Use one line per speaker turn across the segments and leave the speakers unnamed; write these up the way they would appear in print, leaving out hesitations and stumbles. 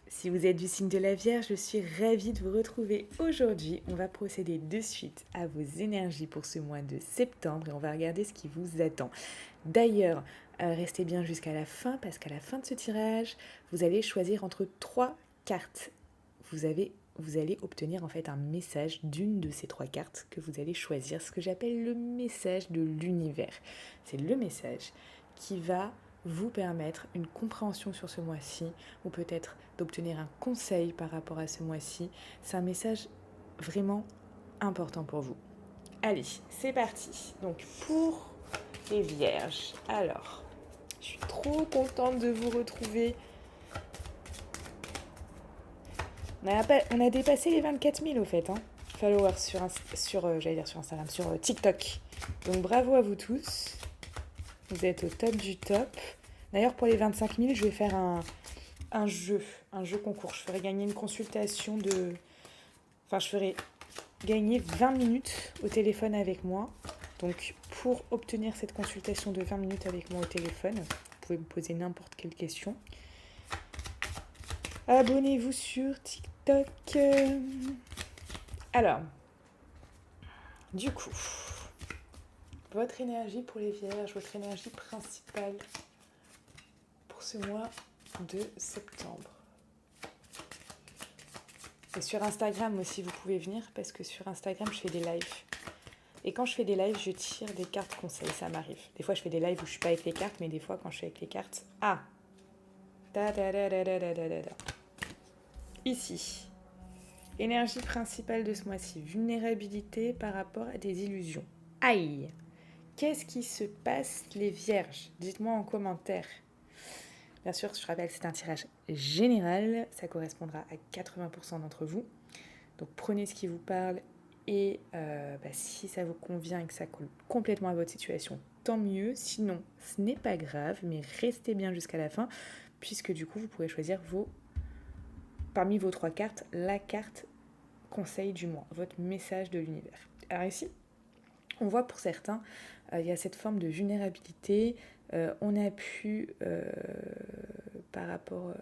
Si vous êtes du signe de la Vierge, je suis ravie de vous retrouver aujourd'hui. On va procéder de suite à vos énergies pour ce mois de septembre et on va regarder ce qui vous attend. D'ailleurs, restez bien jusqu'à la fin parce qu'à la fin de ce tirage, vous allez choisir entre 3 cartes. Vous allez obtenir en fait un message d'une de ces 3 cartes que vous allez choisir, ce que j'appelle le message de l'univers. C'est le message qui va vous permettre une compréhension sur ce mois-ci ou peut-être d'obtenir un conseil par rapport à ce mois-ci. C'est un message vraiment important pour vous. Allez, c'est parti. Donc pour les vierges, alors, je suis trop contente de vous retrouver. On a dépassé les 24 000 au fait, followers sur Instagram, sur TikTok. Donc bravo à vous tous. Vous êtes au top du top. D'ailleurs, pour les 25 000, je vais faire un jeu concours. Je ferai gagner une consultation de... Enfin, je ferai gagner 20 minutes au téléphone avec moi. Donc, pour obtenir cette consultation de 20 minutes avec moi au téléphone, vous pouvez me poser n'importe quelle question. Abonnez-vous sur TikTok. Alors, du coup, votre énergie pour les vierges, votre énergie principale pour ce mois de septembre. Et sur Instagram aussi, vous pouvez venir parce que sur Instagram, je fais des lives. Et quand je fais des lives, je tire des cartes conseils, ça m'arrive. Des fois, je fais des lives où je suis pas avec les cartes, mais des fois, quand je suis avec les cartes... Ah Ici, énergie principale de ce mois-ci, vulnérabilité par rapport à des illusions. Aïe! Qu'est-ce qui se passe, les vierges? Dites-moi en commentaire. Bien sûr, je rappelle que c'est un tirage général, ça correspondra à 80% d'entre vous. Donc prenez ce qui vous parle et si ça vous convient et que ça colle complètement à votre situation, tant mieux. Sinon, ce n'est pas grave, mais restez bien jusqu'à la fin, puisque du coup, vous pourrez choisir parmi vos 3 cartes, la carte conseil du mois, votre message de l'univers. Alors ici, on voit pour certains, il y a cette forme de vulnérabilité. On a pu, par rapport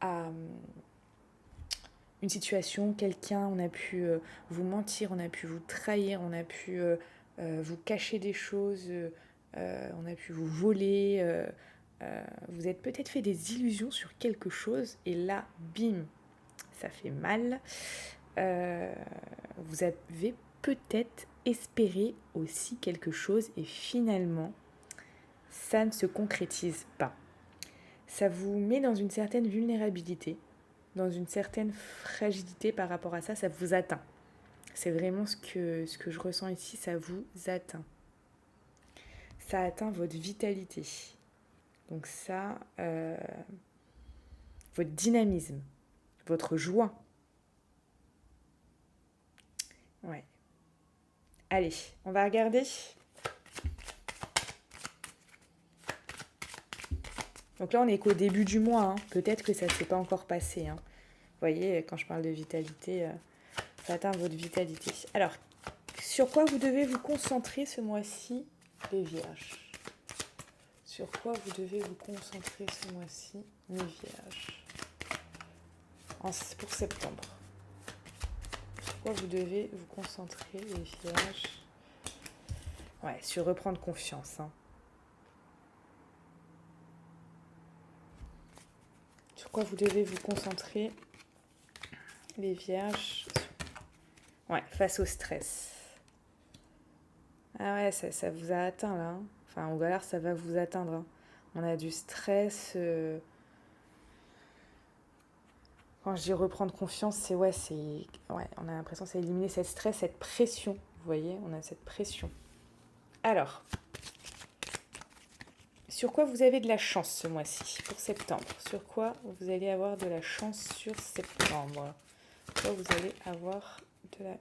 à une situation, quelqu'un, on a pu vous mentir, on a pu vous trahir, on a pu vous cacher des choses, on a pu vous voler, vous êtes peut-être fait des illusions sur quelque chose et là, bim, ça fait mal. Vous avez peut-être espéré aussi quelque chose et finalement, ça ne se concrétise pas. Ça vous met dans une certaine vulnérabilité, dans une certaine fragilité par rapport à ça, ça vous atteint. C'est vraiment ce que je ressens ici, ça vous atteint. Ça atteint votre vitalité. Donc ça, votre dynamisme, votre joie. Ouais. Allez, on va regarder. Donc là, on n'est qu'au début du mois. Peut-être que ça ne s'est pas encore passé. Vous voyez, quand je parle de vitalité, ça atteint votre vitalité. Alors, sur quoi vous devez vous concentrer ce mois-ci, les vierges? Sur quoi vous devez vous concentrer ce mois-ci, les vierges? Pour septembre. Sur quoi vous devez vous concentrer, les vierges? Ouais, sur reprendre confiance. Sur quoi vous devez vous concentrer, les vierges? Ouais, face au stress. Ah ouais, ça vous a atteint là. Enfin, ou alors ça va vous atteindre. On a du stress. Quand je dis reprendre confiance, on a l'impression que c'est éliminer cette stress, cette pression. Vous voyez, on a cette pression. Alors, sur quoi vous avez de la chance ce mois-ci, pour septembre? Sur quoi vous allez avoir de la chance sur septembre? Sur quoi vous allez avoir de la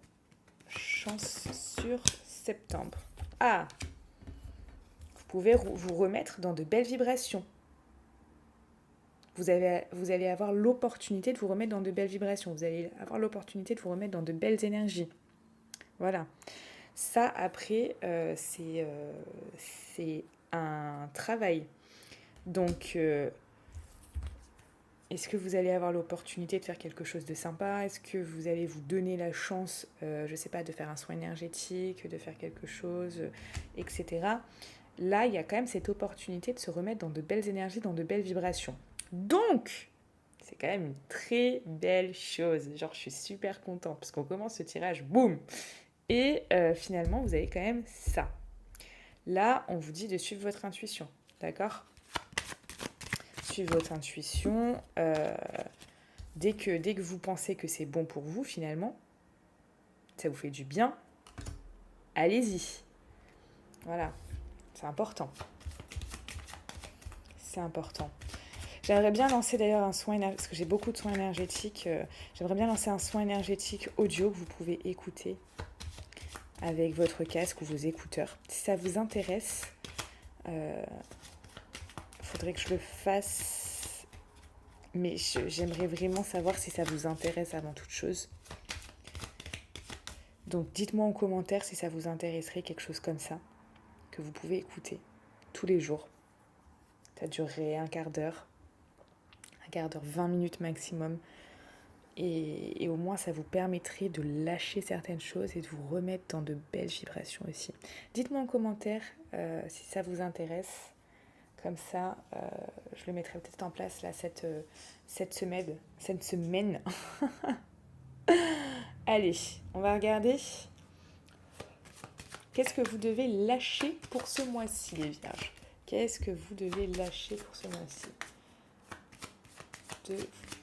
chance sur septembre? Ah! Vous pouvez vous remettre dans de belles vibrations. Vous allez avoir l'opportunité de vous remettre dans de belles vibrations. Vous allez avoir l'opportunité de vous remettre dans de belles énergies. Voilà. Ça, après, c'est un travail. Donc, Est-ce que vous allez avoir l'opportunité de faire quelque chose de sympa? Est-ce que vous allez vous donner la chance, je sais pas, de faire un soin énergétique, de faire quelque chose, etc. Là, il y a quand même cette opportunité de se remettre dans de belles énergies, dans de belles vibrations. Donc, c'est quand même une très belle chose. Genre, je suis super contente parce qu'on commence ce tirage, boum! Et finalement, vous avez quand même ça. Là, on vous dit de suivre votre intuition, d'accord? Suivre votre intuition. Dès que vous pensez que c'est bon pour vous, finalement, ça vous fait du bien, allez-y. Voilà, c'est important. C'est important. J'aimerais bien lancer d'ailleurs un soin énergétique, parce que j'ai beaucoup de soins énergétiques. J'aimerais bien lancer un soin énergétique audio que vous pouvez écouter avec votre casque ou vos écouteurs. Si ça vous intéresse, faudrait que je le fasse, mais j'aimerais vraiment savoir si ça vous intéresse avant toute chose. Donc dites-moi en commentaire si ça vous intéresserait quelque chose comme ça, que vous pouvez écouter tous les jours. Ça durerait un quart d'heure, 20 minutes maximum. Et au moins, ça vous permettrait de lâcher certaines choses et de vous remettre dans de belles vibrations aussi. Dites-moi en commentaire si ça vous intéresse. Comme ça, je le mettrai peut-être en place là, cette semaine. Allez, on va regarder. Qu'est-ce que vous devez lâcher pour ce mois-ci, les vierges? Qu'est-ce que vous devez lâcher pour ce mois-ci?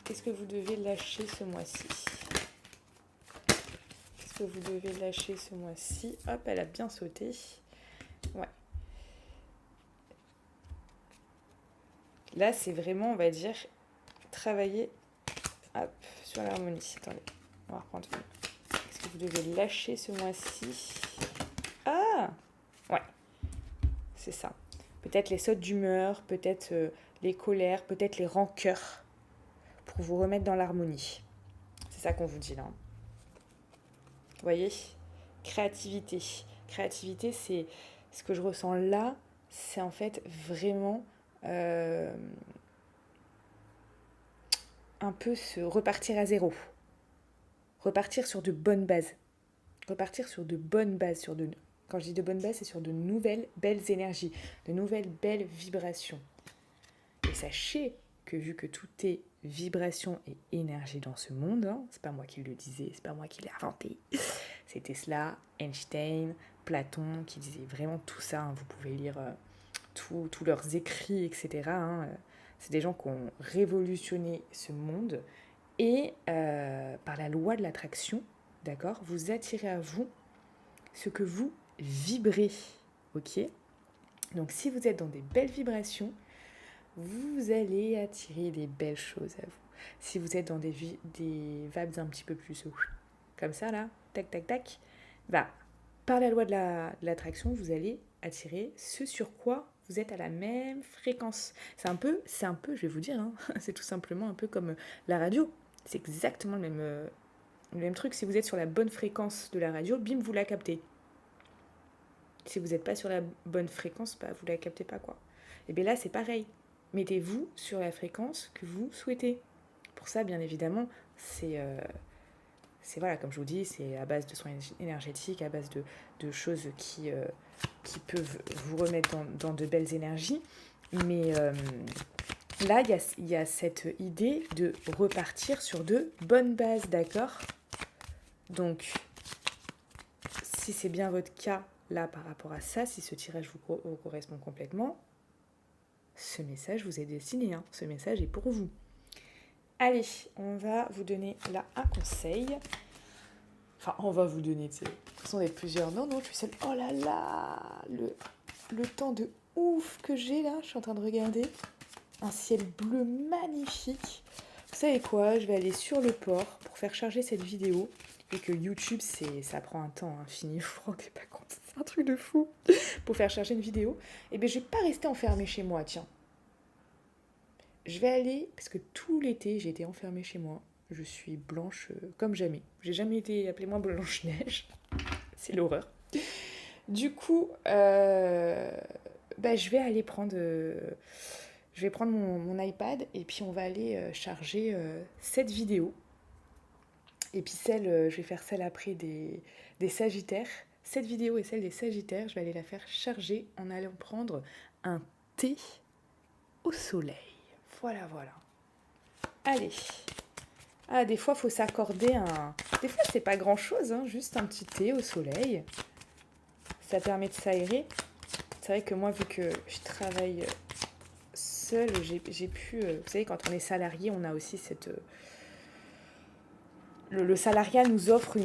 Qu'est-ce que vous devez lâcher ce mois-ci? Qu'est-ce que vous devez lâcher ce mois-ci? Hop, elle a bien sauté. Ouais. Là, c'est vraiment, on va dire, travailler sur l'harmonie. Attendez, on va reprendre. Qu'est-ce que vous devez lâcher ce mois-ci? Ah! Ouais, c'est ça. Peut-être les sautes d'humeur, peut-être les colères, peut-être les rancœurs, pour vous remettre dans l'harmonie. C'est ça qu'on vous dit là. Vous voyez? Créativité. Créativité, c'est ce que je ressens là, c'est en fait vraiment un peu se repartir à zéro. Repartir sur de bonnes bases. Repartir sur de bonnes bases. Quand je dis de bonnes bases, c'est sur de nouvelles belles énergies, de nouvelles belles vibrations. Et sachez que vu que tout est vibration et énergie dans ce monde, hein, c'est pas moi qui le disais, c'est pas moi qui l'ai inventé, c'est Tesla, Einstein, Platon qui disaient vraiment tout ça, hein. Vous pouvez lire tous leurs écrits, etc. Hein. C'est des gens qui ont révolutionné ce monde et par la loi de l'attraction, d'accord, vous attirez à vous ce que vous vibrez, ok? Donc si vous êtes dans des belles vibrations, vous allez attirer des belles choses à vous. Si vous êtes dans des vibes un petit peu plus comme ça là, tac tac tac, bah, par la loi de l'attraction, vous allez attirer ce sur quoi vous êtes à la même fréquence. C'est un peu, je vais vous dire, hein, c'est tout simplement un peu comme la radio. C'est exactement le même truc. Si vous êtes sur la bonne fréquence de la radio, bim, vous la captez. Si vous n'êtes pas sur la bonne fréquence, bah, vous la captez pas, quoi. Et bien là, c'est pareil. Mettez-vous sur la fréquence que vous souhaitez. Pour ça, bien évidemment, c'est voilà, comme je vous dis, c'est à base de soins énergétiques, à base de choses qui peuvent vous remettre dans de belles énergies. Mais là, il y a cette idée de repartir sur de bonnes bases, d'accord? Donc, si c'est bien votre cas, là, par rapport à ça, si ce tirage vous correspond complètement, ce message vous est destiné, hein. Ce message est pour vous. Allez, on va vous donner là un conseil. Enfin, on va vous donner, tu sais. Ce sont des plusieurs. Non, je suis seule. Oh là là, le temps de ouf que j'ai là. Je suis en train de regarder un ciel bleu magnifique. Vous savez quoi? Je vais aller sur le port pour faire charger cette vidéo. Et que YouTube, ça prend un temps infini. Vous vous rendez pas compte? C'est un truc de fou. Pour faire charger une vidéo. Et bien, je vais pas rester enfermée chez moi, tiens. Je vais aller, parce que tout l'été, j'ai été enfermée chez moi. Je suis blanche comme jamais. J'ai jamais été, appelez-moi Blanche-Neige. C'est l'horreur. Du coup, je vais aller prendre... je vais prendre mon iPad et puis on va aller charger cette vidéo. Et puis je vais faire celle après des Sagittaires. Cette vidéo et celle des Sagittaires, je vais aller la faire charger en allant prendre un thé au soleil. Voilà, voilà. Allez. Ah, des fois, il faut s'accorder un... Des fois, c'est pas grand-chose, hein, juste un petit thé au soleil. Ça permet de s'aérer. C'est vrai que moi, vu que je travaille seule, j'ai pu... vous savez, quand on est salarié, on a aussi cette... Le salariat nous offre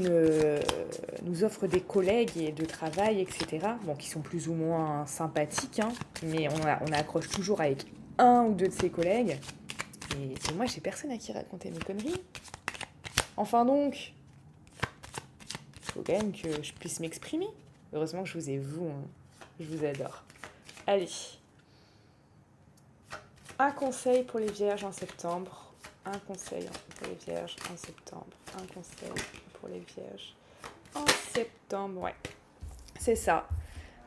des collègues et de travail, etc. Bon, qui sont plus ou moins sympathiques, hein, mais on accroche toujours avec un ou deux de ses collègues. Et moi, j'ai personne à qui raconter mes conneries. Enfin donc, il faut quand même que je puisse m'exprimer. Heureusement que je vous ai vous, hein. Je vous adore. Allez. Un conseil pour les vierges en septembre. Un conseil pour les vierges en septembre. Un conseil pour les vierges en septembre. Ouais, c'est ça.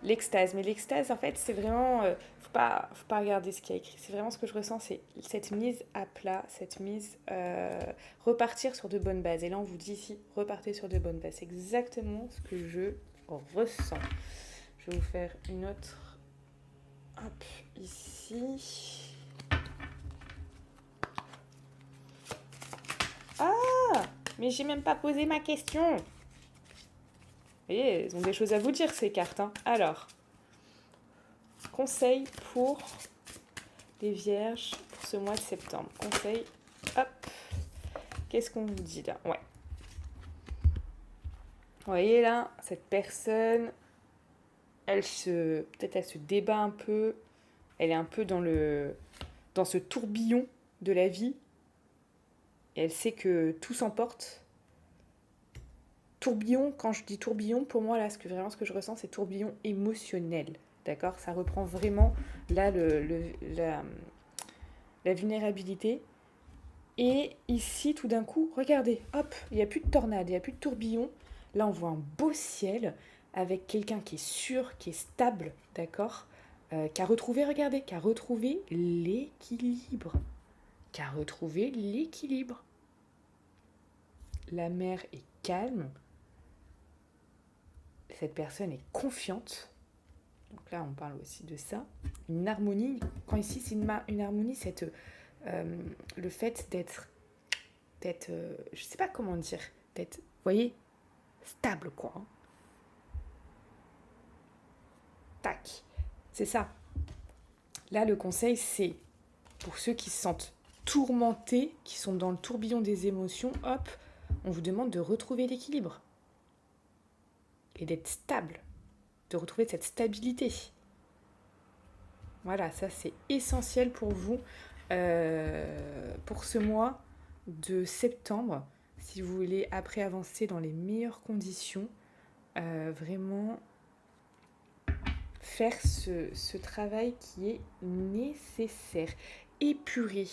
L'extase. Mais l'extase, en fait, c'est vraiment... faut pas regarder ce qu'il y a écrit. C'est vraiment ce que je ressens, c'est cette mise à plat, cette mise... repartir sur de bonnes bases. Et là, on vous dit ici, repartez sur de bonnes bases. C'est exactement ce que je ressens. Je vais vous faire une autre... Hop, ici... Ah, mais j'ai même pas posé ma question. Vous voyez, elles ont des choses à vous dire, ces cartes. Hein. Alors, conseil pour les vierges pour ce mois de septembre. Conseil, hop. Qu'est-ce qu'on vous dit là? Ouais. Vous voyez là, cette personne, peut-être elle se débat un peu. Elle est un peu dans ce tourbillon de la vie. Et elle sait que tout s'emporte. Tourbillon, quand je dis tourbillon, pour moi, là, ce que je ressens, c'est tourbillon émotionnel. D'accord? Ça reprend vraiment, là, la vulnérabilité. Et ici, tout d'un coup, regardez, hop, il n'y a plus de tornade, il n'y a plus de tourbillon. Là, on voit un beau ciel avec quelqu'un qui est sûr, qui est stable, d'accord? Qui a retrouvé, regardez, qui a retrouvé l'équilibre. Qui a retrouvé l'équilibre. La mer est calme. Cette personne est confiante. Donc là, on parle aussi de ça. Une harmonie. Quand ici, c'est une harmonie, le fait d'être je sais pas comment dire, d'être, vous voyez, stable, quoi. Hein. Tac. C'est ça. Là, le conseil, c'est pour ceux qui se sentent tourmentés, qui sont dans le tourbillon des émotions, hop, on vous demande de retrouver l'équilibre. Et d'être stable. De retrouver cette stabilité. Voilà, ça c'est essentiel pour vous pour ce mois de septembre. Si vous voulez après avancer dans les meilleures conditions, vraiment faire ce travail qui est nécessaire. Épurer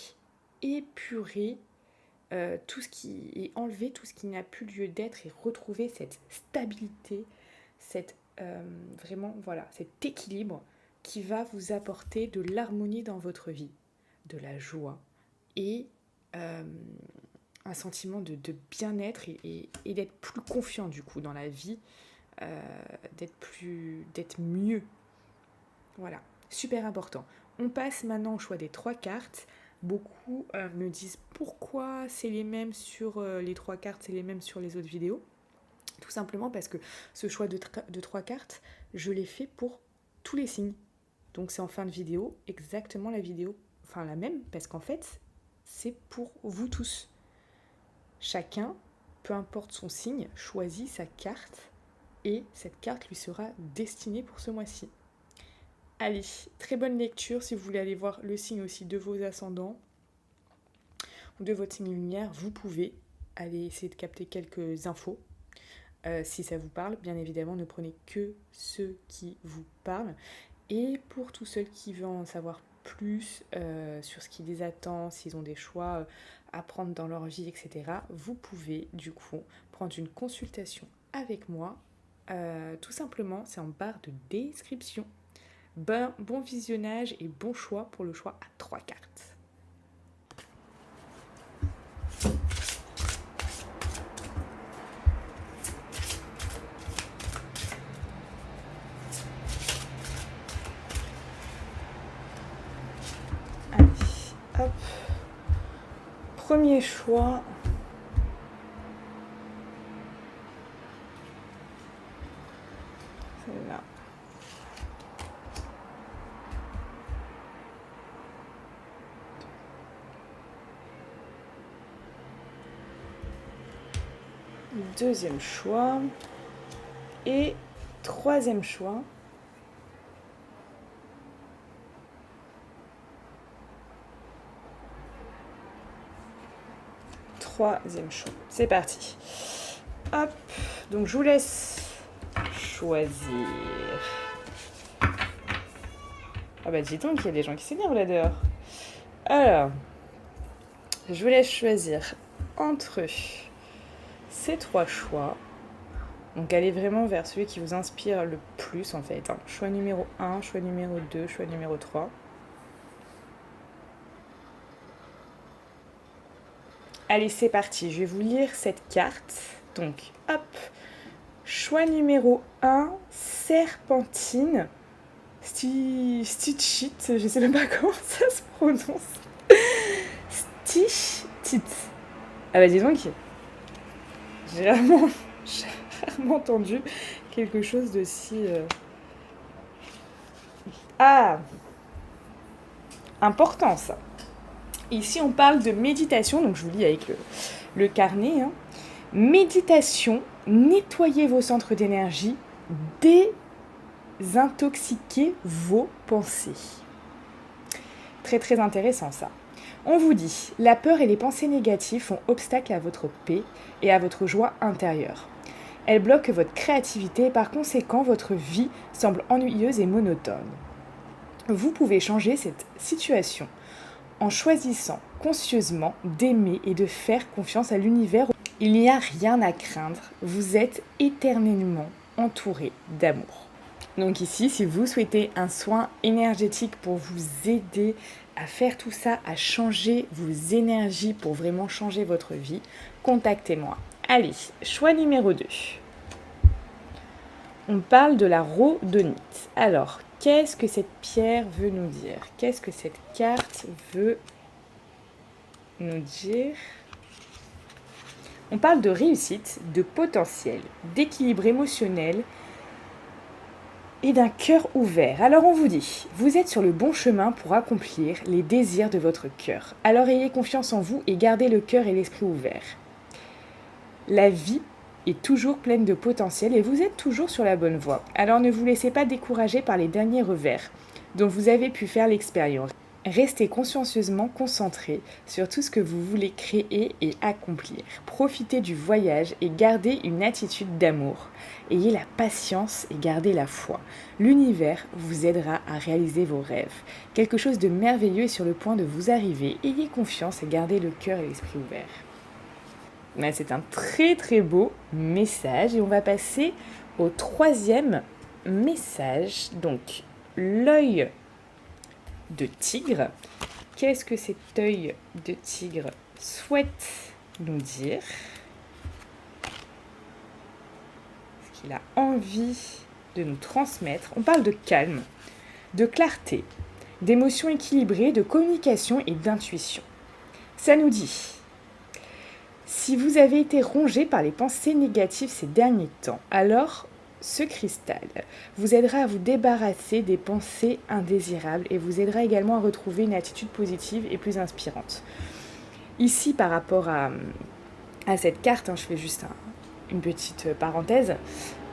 tout ce qui est enlevé, tout ce qui n'a plus lieu d'être et retrouver cette stabilité, vraiment, voilà, cet équilibre qui va vous apporter de l'harmonie dans votre vie, de la joie et un sentiment de bien-être et d'être plus confiant du coup dans la vie, d'être mieux. Voilà, super important. On passe maintenant au choix des 3 cartes. Beaucoup me disent pourquoi c'est les mêmes sur les 3 cartes, c'est les mêmes sur les autres vidéos. Tout simplement parce que ce choix de 3 cartes, je l'ai fait pour tous les signes. Donc c'est en fin de vidéo, exactement la vidéo, enfin la même, parce qu'en fait, c'est pour vous tous. Chacun, peu importe son signe, choisit sa carte et cette carte lui sera destinée pour ce mois-ci. Allez, très bonne lecture si vous voulez aller voir le signe aussi de vos ascendants ou de votre signe lumière, vous pouvez aller essayer de capter quelques infos. Si ça vous parle, bien évidemment, ne prenez que ceux qui vous parlent. Et pour tous ceux qui veulent en savoir plus sur ce qui les attend, s'ils ont des choix à prendre dans leur vie, etc., vous pouvez du coup prendre une consultation avec moi. Tout simplement, c'est en barre de description. Bon visionnage et bon choix pour le choix à 3 cartes. Allez, hop. Premier choix. Celle-là. Deuxième choix. Et troisième choix. Troisième choix. C'est parti. Hop. Donc je vous laisse choisir. Ah bah dis donc, il y a des gens qui s'énervent là dehors. Alors, je vous laisse choisir entre ces 3 choix. Donc allez vraiment vers celui qui vous inspire le plus en fait. Choix numéro 1, choix numéro 2, choix numéro 3. Allez, c'est parti. Je vais vous lire cette carte. Donc, hop. Choix numéro 1, Serpentine. Stitchit, je sais même pas comment ça se prononce. Stitchit. Ah bah dis donc, j'ai rarement entendu quelque chose de si... Ah, important ça. Ici on parle de méditation, donc je vous lis avec le carnet. Méditation, nettoyez vos centres d'énergie, désintoxiquez vos pensées. Très très intéressant ça. On vous dit, la peur et les pensées négatives font obstacle à votre paix et à votre joie intérieure. Elles bloquent votre créativité et par conséquent votre vie semble ennuyeuse et monotone. Vous pouvez changer cette situation en choisissant conscieusement d'aimer et de faire confiance à l'univers. Il n'y a rien à craindre, vous êtes éternellement entouré d'amour. Donc ici, si vous souhaitez un soin énergétique pour vous aider à faire tout ça, à changer vos énergies pour vraiment changer votre vie, contactez-moi. Allez, choix numéro 2. On parle de la rhodonite. Alors, qu'est-ce que cette pierre veut nous dire? Qu'est-ce que cette carte veut nous dire? On parle de réussite, de potentiel, d'équilibre émotionnel et d'un cœur ouvert. Alors on vous dit, vous êtes sur le bon chemin pour accomplir les désirs de votre cœur. Alors ayez confiance en vous et gardez le cœur et l'esprit ouverts. La vie est toujours pleine de potentiel et vous êtes toujours sur la bonne voie. Alors ne vous laissez pas décourager par les derniers revers dont vous avez pu faire l'expérience. Restez consciencieusement concentré sur tout ce que vous voulez créer et accomplir. Profitez du voyage et gardez une attitude d'amour. Ayez la patience et gardez la foi. L'univers vous aidera à réaliser vos rêves. Quelque chose de merveilleux est sur le point de vous arriver. Ayez confiance et gardez le cœur et l'esprit ouverts. C'est un très très beau message et on va passer au troisième message. Donc, l'œil de tigre. Qu'est-ce que cet œil de tigre souhaite nous dire? Ce qu'il a envie de nous transmettre. On parle de calme, de clarté, d'émotions équilibrées, de communication et d'intuition. Ça nous dit, si vous avez été rongé par les pensées négatives ces derniers temps, alors ce cristal vous aidera à vous débarrasser des pensées indésirables et vous aidera également à retrouver une attitude positive et plus inspirante. Ici, par rapport à cette carte, je fais juste une petite parenthèse,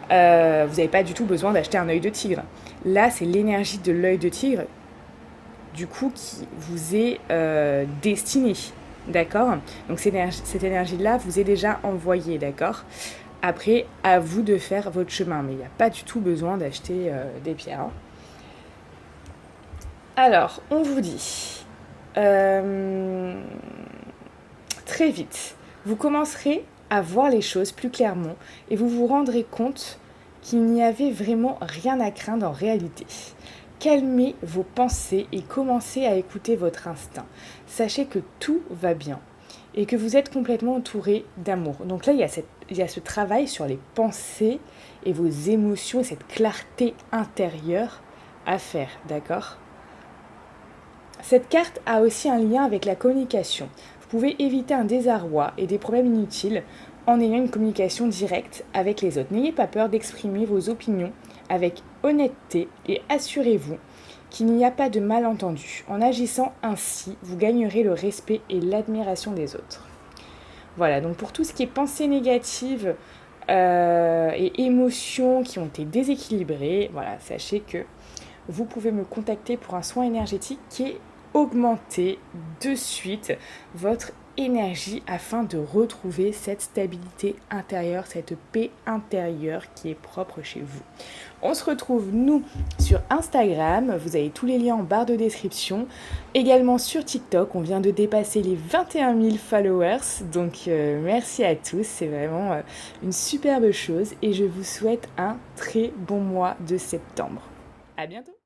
vous n'avez pas du tout besoin d'acheter un œil de tigre. Là, c'est l'énergie de l'œil de tigre, du coup, qui vous est destinée, d'accord? Donc cette énergie-là vous est déjà envoyée, d'accord? Après, à vous de faire votre chemin, mais il n'y a pas du tout besoin d'acheter des pierres. Alors, on vous dit, très vite, vous commencerez à voir les choses plus clairement et vous vous rendrez compte qu'il n'y avait vraiment rien à craindre en réalité. calmez vos pensées et commencez à écouter votre instinct. Sachez que tout va bien et que vous êtes complètement entouré d'amour. Donc là, il y a ce travail sur les pensées et vos émotions et cette clarté intérieure à faire, d'accord ? Cette carte a aussi un lien avec la communication. Vous pouvez éviter un désarroi et des problèmes inutiles en ayant une communication directe avec les autres. N'ayez pas peur d'exprimer vos opinions avec honnêteté et assurez-vous qu'il n'y a pas de malentendu. En agissant ainsi, vous gagnerez le respect et l'admiration des autres. Voilà, donc pour tout ce qui est pensée négative et émotions qui ont été déséquilibrées, voilà, sachez que vous pouvez me contacter pour un soin énergétique qui est augmenter de suite votre énergie afin de retrouver cette stabilité intérieure, cette paix intérieure qui est propre chez vous. On se retrouve, nous, sur Instagram. Vous avez tous les liens en barre de description. Également sur TikTok. On vient de dépasser les 21 000 followers. Donc, merci à tous. C'est vraiment une superbe chose. Et je vous souhaite un très bon mois de septembre. À bientôt!